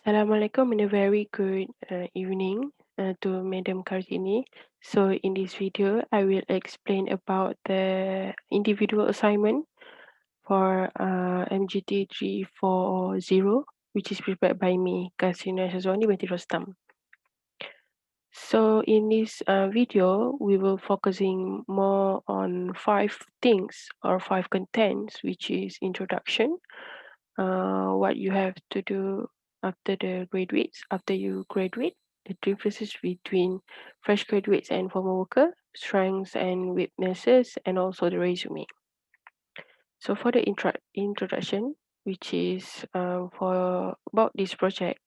Assalamualaikum and a very good evening to Madam Kartini. So in this video, I will explain about the individual assignment for MGT 340, which is prepared by me, Kasina Shazwani binti Rostam. So in this video, we will focusing more on five things or five contents, which is introduction, what you have to do after the graduates, after you graduate, the differences between fresh graduates and former worker, strengths and weaknesses, and also the resume. So for the introduction, which is for about this project,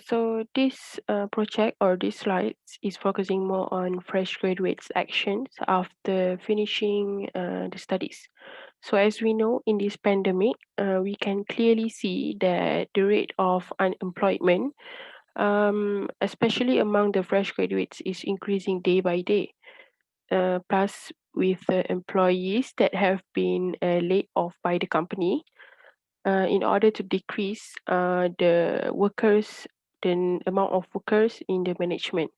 so this project or this slides is focusing more on fresh graduates' actions after finishing the studies. So as we know, in this pandemic, we can clearly see that the rate of unemployment, especially among the fresh graduates, is increasing day by day. Plus, with the employees that have been laid off by the company, in order to decrease the amount of workers in the management.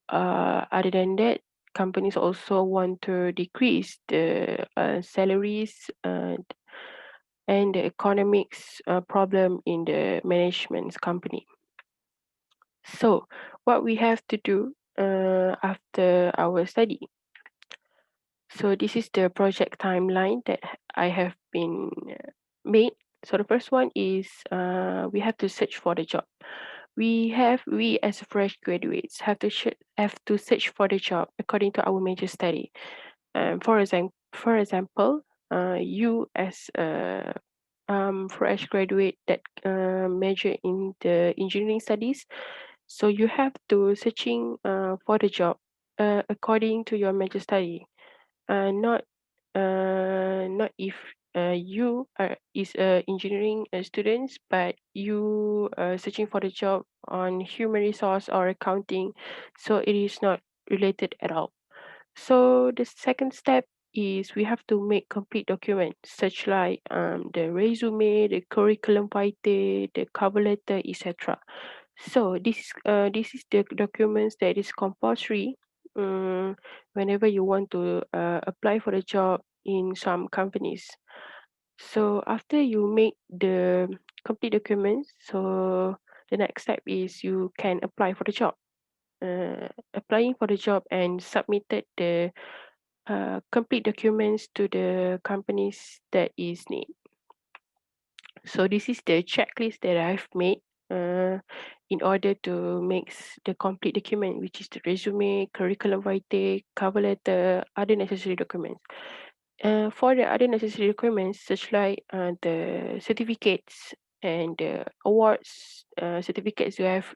Other than that, companies also want to decrease the salaries and the economics problem in the management's company. So, what we have to do after our study. So, this is the project timeline that I have been made. So, the first one is we have to search for the job. We as fresh graduates have to search for the job according to our major study. For example, you as a fresh graduate that major in the engineering studies, so you have to searching for the job according to your major study, not if you are is a engineering students, but you searching for the job on human resource or accounting, so it is not related at all. So the second step is we have to make complete documents such like the resume, the curriculum vitae, the cover letter, etc. So this is the documents that is compulsory whenever you want to apply for a job in some companies. So after you make the complete documents, so the next step is you can apply for the job. Applying for the job and submitted the complete documents to the companies that is need. So this is the checklist that I've made uh, in order to make the complete document, which is the resume, curriculum vitae, cover letter, other necessary documents. For the other necessary documents, such like the certificates and the awards certificates you have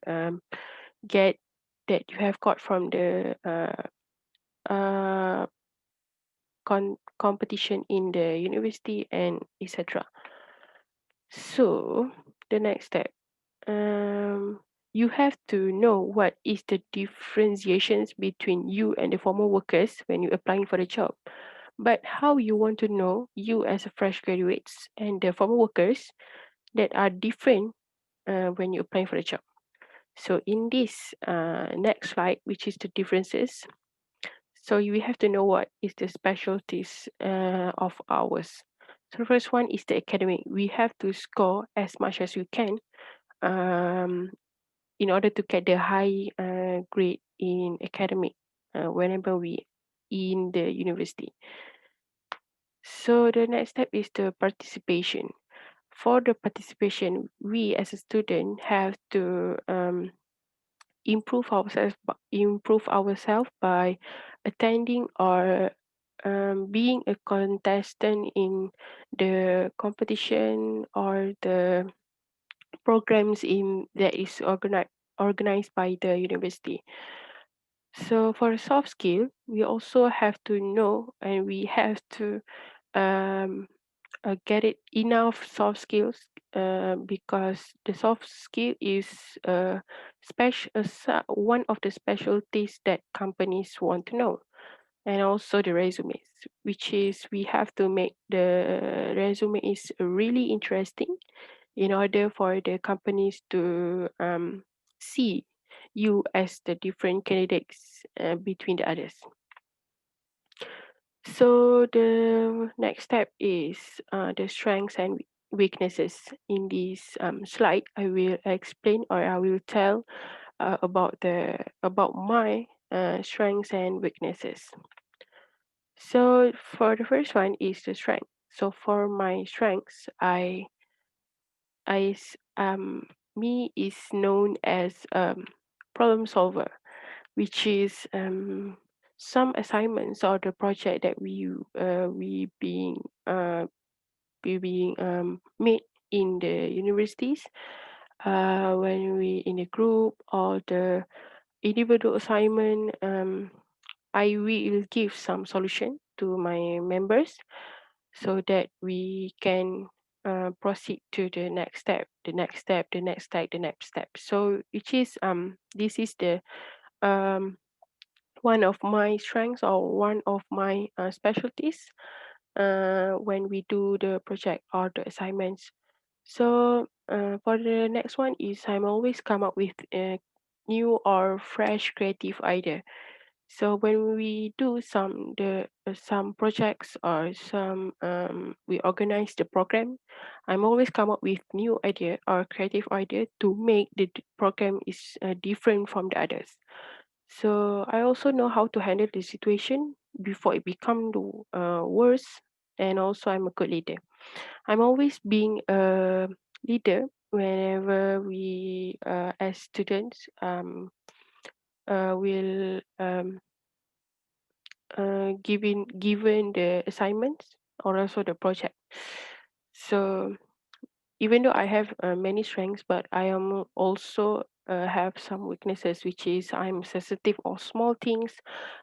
get that you have got from the uh, competition in the university and etc. So the next step, um, you have to know what is the differentiations between you and the former workers when you're applying for the job. But how you want to know you as a fresh graduates and the former workers that are different when you're applying for the job. So in this next slide, which is the differences, so you have to know what is the specialties of ours. So the first one is the academic. We have to score as much as we can um, in order to get the high grade in academic whenever we in the university. So the next step is the participation. For the participation, we as a student have to improve ourselves by attending or being a contestant in the competition or the programs in that is organized by the university. So for a soft skill, we also have to know and we have to um, get it enough soft skills because the soft skill is one of the specialties that companies want to know, and also the resumes, which is we have to make the resume is really interesting in order for the companies to see you as the different candidates between the others. So the next step is the strengths and weaknesses. In this slide, I will explain or I will tell about my strengths and weaknesses. So for the first one is the strength. So for my strengths, I s- me is known as problem solver, which is some assignments or the project that uh, we being made in the universities when we in a group or the individual assignment. I will give some solution to my members so that we can proceed to the next step, the next step, the next step, the next step. So which is this is the um one of my strengths or one of my specialties when we do the project or the assignments. So for the next one is I'm always come up with a new or fresh creative idea. So when we do some projects or some we organize the program, I'm always come up with new idea or creative idea to make the program is different from the others. So I also know how to handle the situation before it become worse, and also I'm a good leader. I'm always being a leader whenever we as students will given the assignments or also the project. So even though I have many strengths, but I am also have some weaknesses, which is I'm sensitive of small things.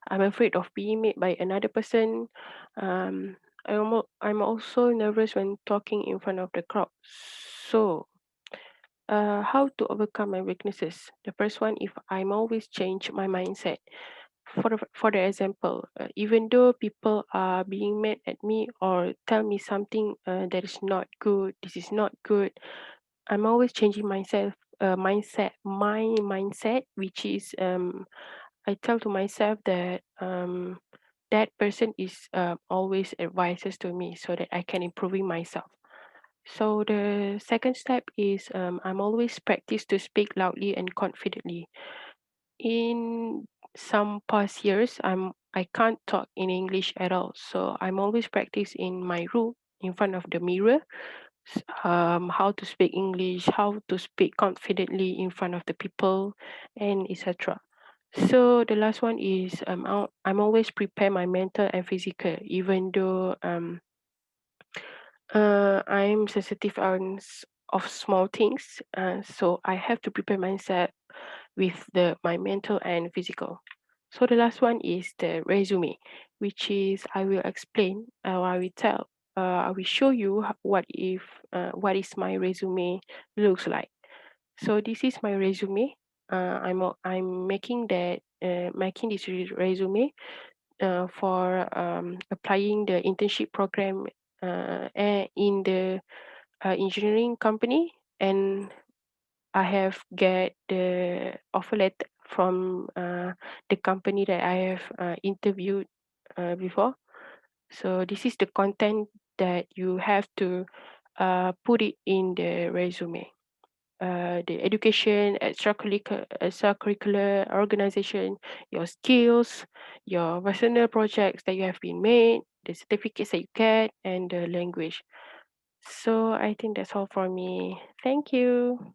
I'm afraid of being made by another person. Um, I'm also nervous when talking in front of the crowd. So how to overcome my weaknesses? The first one, if I'm always change my mindset. For the example, even though people are being mad at me or tell me something that is not good, this is not good, I'm always changing myself. My mindset, which is I tell to myself that that person is always advises to me so that I can improving myself. So the second step is I'm always practice to speak loudly and confidently. In some past years, I can't talk in English at all, so I'm always practice in my room in front of the mirror, how to speak English, how to speak confidently in front of the people, and etc. So the last one is I'm always prepare my mental and physical, even though I'm sensitive on of small things, so I have to prepare myself with my mental and physical. So the last one is the resume, which is I will explain, I will tell, I will show you what is my resume looks like. So this is my resume. I'm making this resume for applying the internship program in the engineering company, and I have get the offer letter from the company that I have interviewed before. So this is the content that you have to put it in the resume. The education, extracurricular organization, your skills, your personal projects that you have been made, the certificates that you get, and the language. So I think that's all for me. Thank you.